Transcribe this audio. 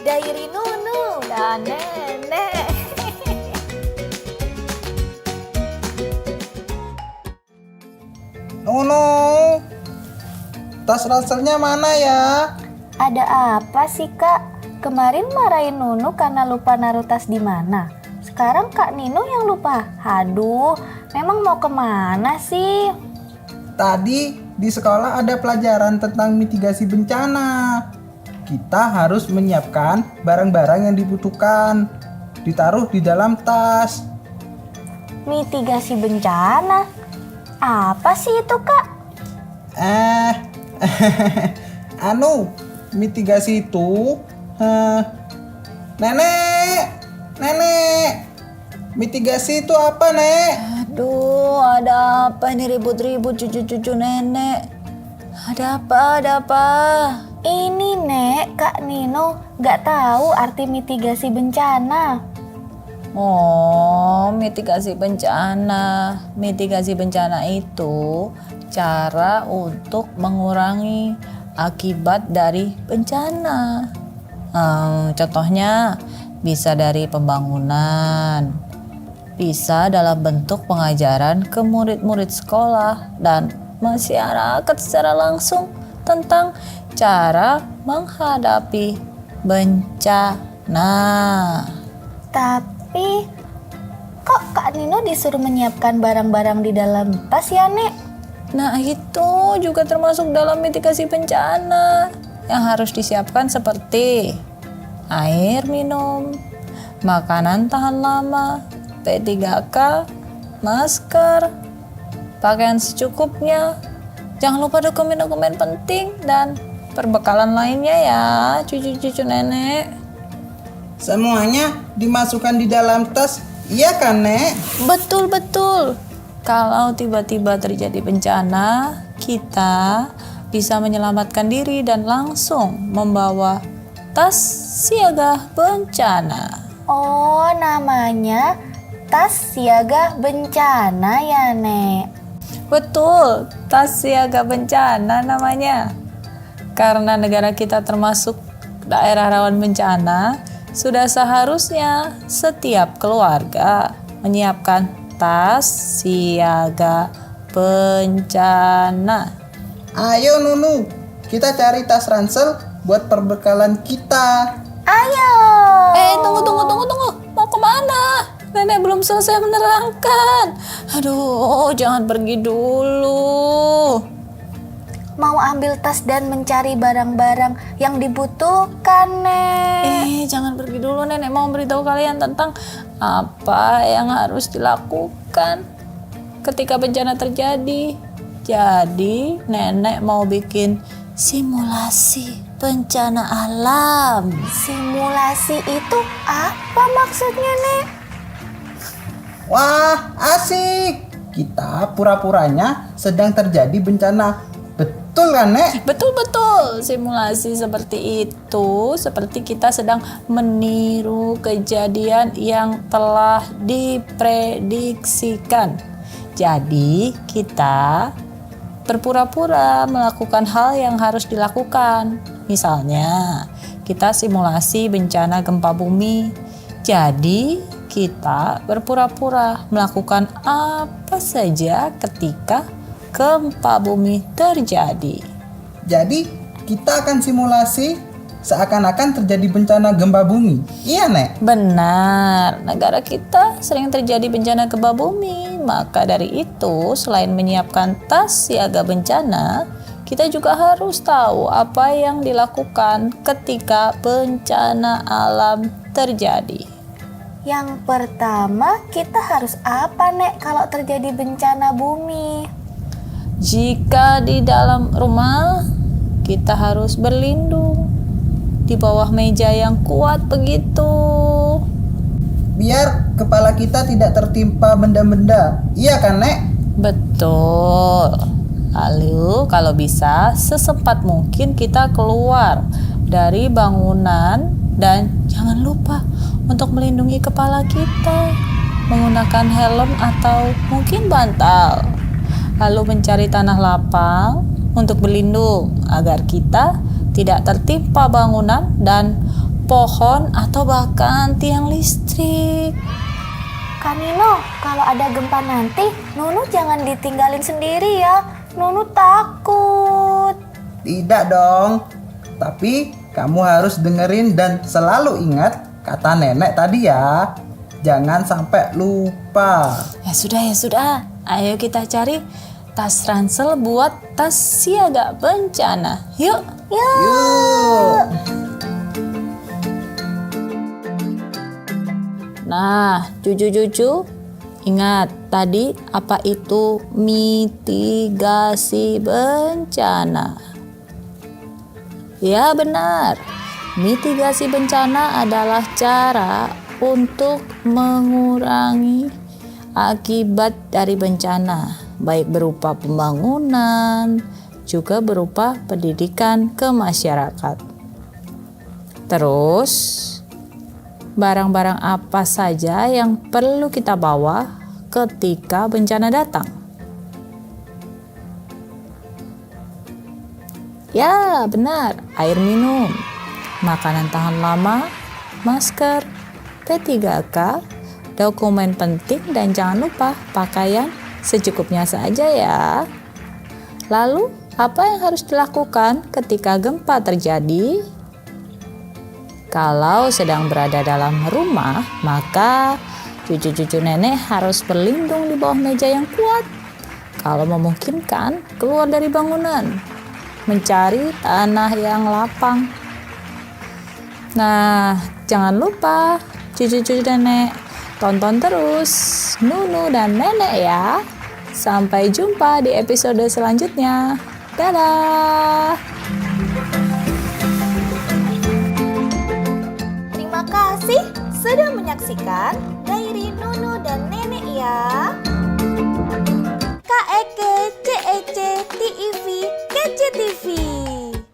Diary Nunu dan Nenek. Nunu, tas ranselnya mana ya? Ada apa sih Kak? Kemarin marahin Nunu karena lupa naruh tas di mana. Sekarang Kak Nino yang lupa. Aduh, memang mau kemana sih? Tadi di sekolah ada pelajaran tentang mitigasi bencana. Kita harus menyiapkan barang-barang yang dibutuhkan, ditaruh di dalam tas. Mitigasi bencana? Apa sih itu Kak? Mitigasi itu, nenek, mitigasi itu apa, Nek? Aduh, ada apa ini ribut-ribut cucu-cucu nenek? Ada apa? Ini Nek, Kak Nino nggak tahu arti mitigasi bencana. Oh, mitigasi bencana. Mitigasi bencana itu cara untuk mengurangi akibat dari bencana. Contohnya bisa dari pembangunan, bisa dalam bentuk pengajaran ke murid-murid sekolah dan masyarakat secara langsung tentang cara menghadapi bencana. Tapi kok Kak Nino disuruh menyiapkan barang-barang di dalam tas ya Nek? Nah, itu juga termasuk dalam mitigasi bencana yang harus disiapkan seperti air minum, makanan tahan lama, P3K, masker, pakaian secukupnya. Jangan lupa dokumen-dokumen penting dan perbekalan lainnya ya, cucu-cucu nenek. Semuanya dimasukkan di dalam tas, iya kan, Nek? Betul. Kalau tiba-tiba terjadi bencana, kita bisa menyelamatkan diri dan langsung membawa tas siaga bencana. Oh, namanya tas siaga bencana ya Nek? Betul, tas siaga bencana namanya. Karena negara kita termasuk daerah rawan bencana, sudah seharusnya setiap keluarga menyiapkan tas siaga bencana. Ayo Nunu, kita cari tas ransel buat perbekalan kita. Ayo! Tunggu. Mau kemana? Nenek belum selesai menerangkan. Aduh, jangan pergi dulu. Mau ambil tas dan mencari barang-barang yang dibutuhkan Nek. Jangan pergi dulu, nenek mau beritahu kalian tentang apa yang harus dilakukan ketika bencana terjadi. Jadi, nenek mau bikin simulasi bencana alam. Simulasi itu apa maksudnya Nek? Wah, asik. Kita pura-puranya sedang terjadi bencana. Betul kan, Nek? Betul. Simulasi seperti itu, seperti kita sedang meniru kejadian yang telah diprediksikan. Jadi, kita berpura-pura melakukan hal yang harus dilakukan. Misalnya, kita simulasi bencana gempa bumi. Jadi, kita berpura-pura melakukan apa saja ketika gempa bumi terjadi. Jadi, kita akan simulasi seakan-akan terjadi bencana gempa bumi. Iya, Nek? Benar, negara kita sering terjadi bencana gempa bumi. Maka dari itu, selain menyiapkan tas siaga bencana, kita juga harus tahu apa yang dilakukan ketika bencana alam terjadi. Yang pertama, kita harus apa Nek kalau terjadi bencana bumi? Jika di dalam rumah, kita harus berlindung di bawah meja yang kuat begitu. Biar kepala kita tidak tertimpa benda-benda. Iya kan, Nek? Betul. Lalu kalau bisa sesempat mungkin kita keluar dari bangunan dan jangan lupa untuk melindungi kepala kita menggunakan helm atau mungkin bantal. Lalu mencari tanah lapang untuk berlindung agar kita tidak tertimpa bangunan dan pohon, atau bahkan tiang listrik. Kak Nino, kalau ada gempa nanti, Nunu jangan ditinggalin sendiri ya. Nunu takut. Tidak dong. Tapi kamu harus dengerin dan selalu ingat kata nenek tadi ya. Jangan sampai lupa. Ya sudah. Ayo kita cari tas ransel buat tas siaga bencana. Yuk. Yuk. Nah, cucu-cucu, ingat tadi apa itu mitigasi bencana? Ya benar, mitigasi bencana adalah cara untuk mengurangi akibat dari bencana, baik berupa pembangunan, juga berupa pendidikan ke masyarakat. Terus, barang-barang apa saja yang perlu kita bawa ketika bencana datang? Ya, benar, air minum, makanan tahan lama, masker, P3K, dokumen penting, dan jangan lupa pakaian secukupnya saja ya. Lalu, apa yang harus dilakukan ketika gempa terjadi? Kalau sedang berada dalam rumah, maka cucu-cucu nenek harus berlindung di bawah meja yang kuat. Kalau memungkinkan, keluar dari bangunan, mencari tanah yang lapang. Nah, jangan lupa cucu-cucu nenek, tonton terus Nunu dan Nenek ya. Sampai jumpa di episode selanjutnya. Dadah! Terima kasih sudah menyaksikan Diary Nunu dan Nenek.